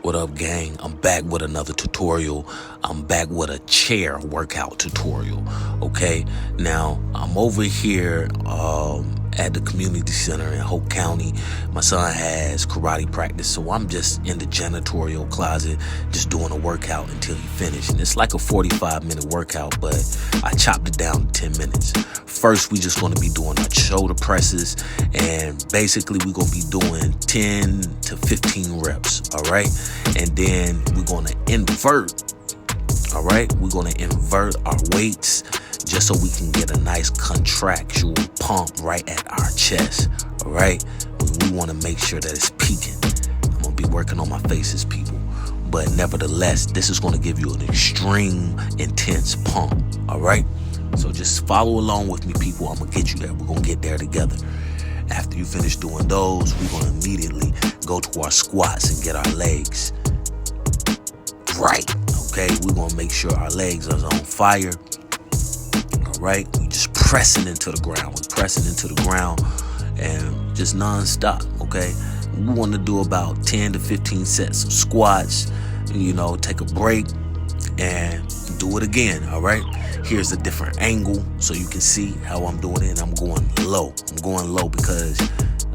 What up, gang? I'm back with another tutorial. I'm back with a chair workout tutorial. Okay, now I'm over here at the community center in Hope County. My son has karate practice, so I'm just in the janitorial closet just doing a workout until he finishes. And it's like a 45-minute workout, but I chopped it down to 10 minutes. First, we just going to be doing our shoulder presses, and basically we're going to be doing 10 to 15 reps, all right? And then we're going to invert, all right? We're going to invert our weights just so we can get a nice contractual pump right at our chest, all right? We want to make sure that it's peaking. I'm going to be working on my faces, people. But nevertheless, this is going to give you an extreme, intense pump, all right? So just follow along with me, people. I'm going to get you there. We're going to get there together. After you finish doing those, we're going to immediately go to our squats and get our legs right, okay? We're going to make sure our legs are on fire, all right? We just pressing into the ground. We're pressing into the ground and just non-stop, okay? We want to do about 10 to 15 sets of squats, take a break and do it again, all right? Here's a different angle so you can see how I'm doing it. I'm going low. I'm going low because,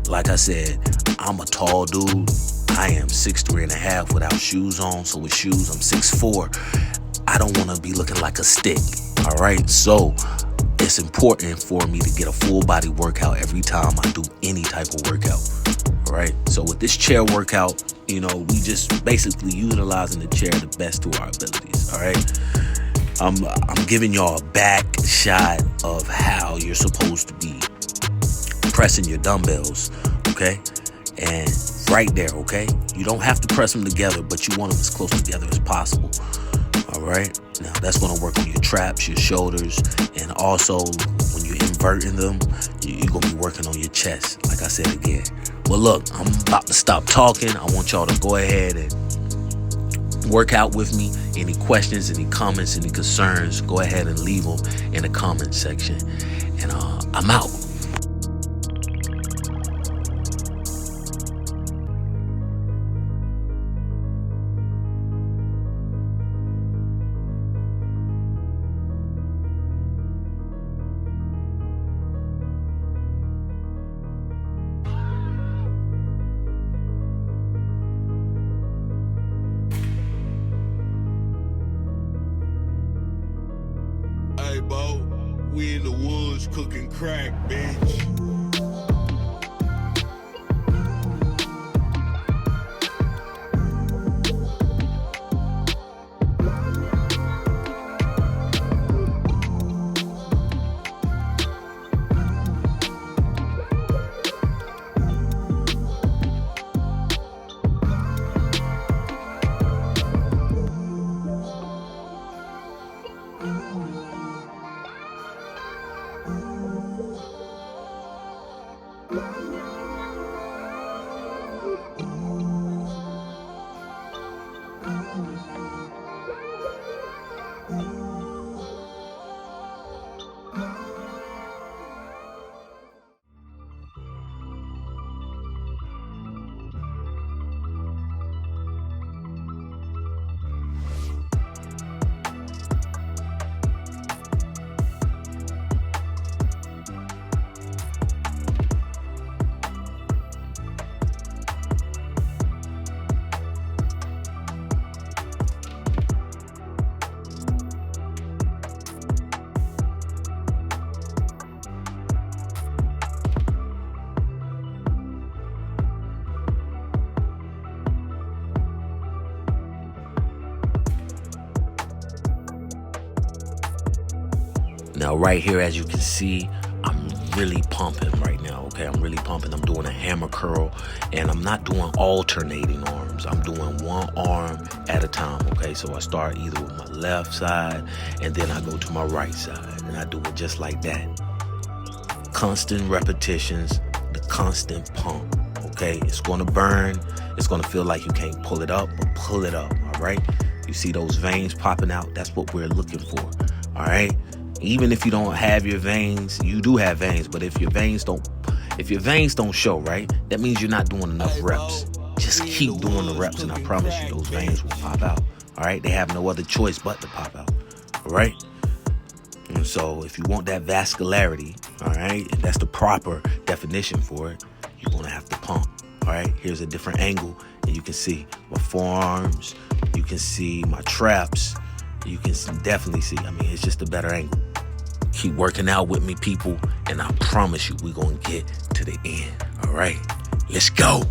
like I said, I'm a tall dude. I am 6'3.5" without shoes on. So with shoes, I'm 6'4". I don't want to be looking like a stick, all right? So it's important for me to get a full body workout every time I do any type of workout, all right? So with this chair workout, we just basically utilizing the chair the best to our abilities, all right? I'm giving y'all a back shot of how you're supposed to be pressing your dumbbells, okay? And right there, okay? You don't have to press them together, but you want them as close together as possible, all right? Now, that's going to work on your traps, your shoulders, and also when you're inverting them, you're going to be working on your chest, like I said again. Well, look, I'm about to stop talking. I want y'all to go ahead and work out with me. Any questions, any comments, any concerns, go ahead and leave them in the comment section. And I'm out. Hey, Bo, we in the woods cooking crack, bitch. Now, right here, as you can see, I'm really pumping right now, okay? I'm really pumping. I'm doing a hammer curl, and I'm not doing alternating arms. I'm doing one arm at a time, okay? So I start either with my left side, and then I go to my right side, and I do it just like that. Constant repetitions, the constant pump, okay? It's going to burn. It's going to feel like you can't pull it up, but pull it up, all right? You see those veins popping out? That's what we're looking for, all right? Even if you don't have your veins, you do have veins, but if your veins don't show, right, that means you're not doing enough reps. Just keep doing the reps, and I promise you those veins will pop out. All right? They have no other choice but to pop out. All right? And so if you want that vascularity, all right, and that's the proper definition for it, you're going to have to pump. All right? Here's a different angle, and you can see my forearms. You can see my traps. You can definitely see. I mean, it's just a better angle. Keep working out with me, people, and I promise you we're going to get to the end. All right? Let's go.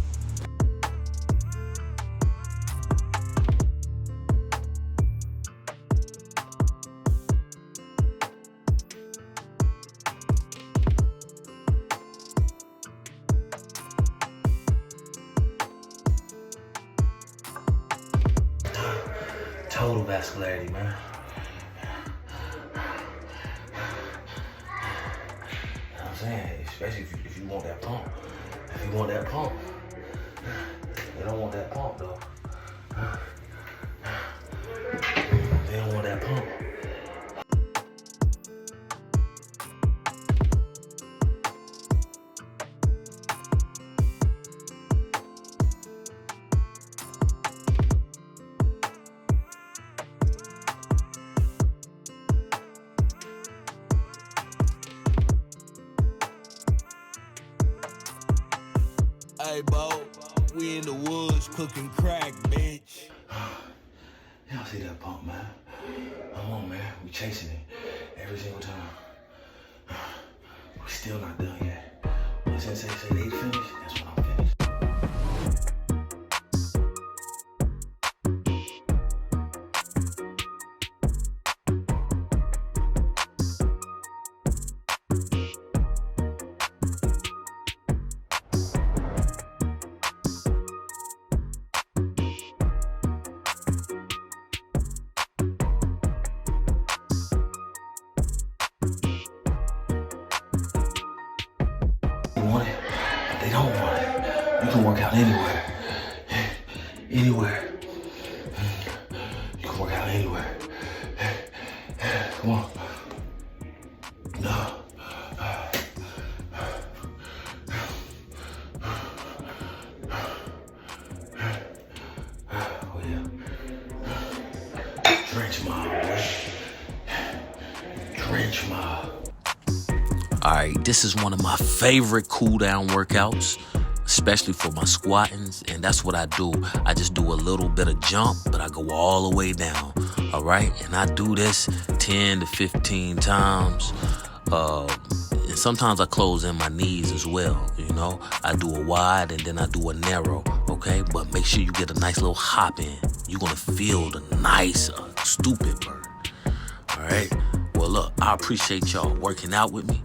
Total vascularity, man. I'm saying, especially if you want that pump. If you want that pump. They don't want that pump, though. They don't want that pump. Hey, Bo, we in the woods cooking crack, bitch. Y'all see that pump, man? Come on, man. We chasing it every single time. We still not done yet. When Sensei say they finished, that's when I'm finished. Want it, but they don't want it. You can work out anywhere. Anywhere. You can work out anywhere. Come on. No. Oh yeah. Drench mob, boy. Drench mob. All right, this is one of my favorite cool down workouts, especially for my squattings, and that's what I do. I just do a little bit of jump, but I go all the way down, all right? And I do this 10 to 15 times, and sometimes I close in my knees as well, you know? I do a wide and then I do a narrow, okay? But make sure you get a nice little hop in. You're gonna feel the nice, stupid burn, all right? Well, look, I appreciate y'all working out with me.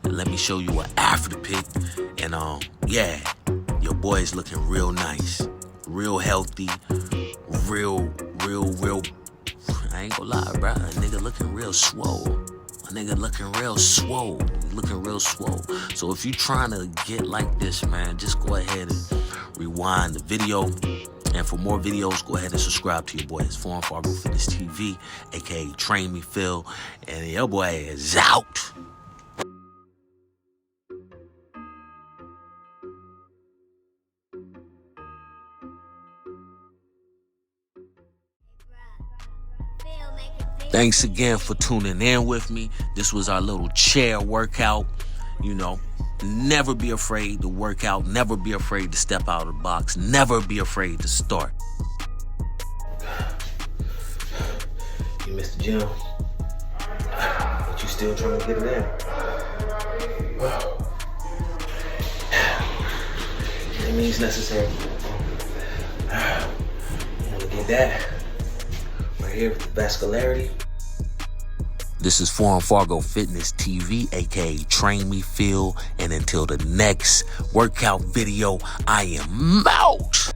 And let me show you an after pic. And yeah, your boy is looking real nice, real healthy, real. I ain't gonna lie, bro. A nigga looking real swole. A nigga looking real swole. Looking real swole. So if you trying to get like this, man, just go ahead and rewind the video. And for more videos, go ahead and subscribe to your boy. It's Foreign Fargo Fitness TV, aka Train Me Phil, and your boy is out. Thanks again for tuning in with me. This was our little chair workout. You know, never be afraid to work out. Never be afraid to step out of the box. Never be afraid to start. You missed the gym, but you still trying to get it in. It means necessary. You want to get that right here with the vascularity. This is Foreign Fargo Fitness TV, aka Train Me Phil, and until the next workout video, I am out.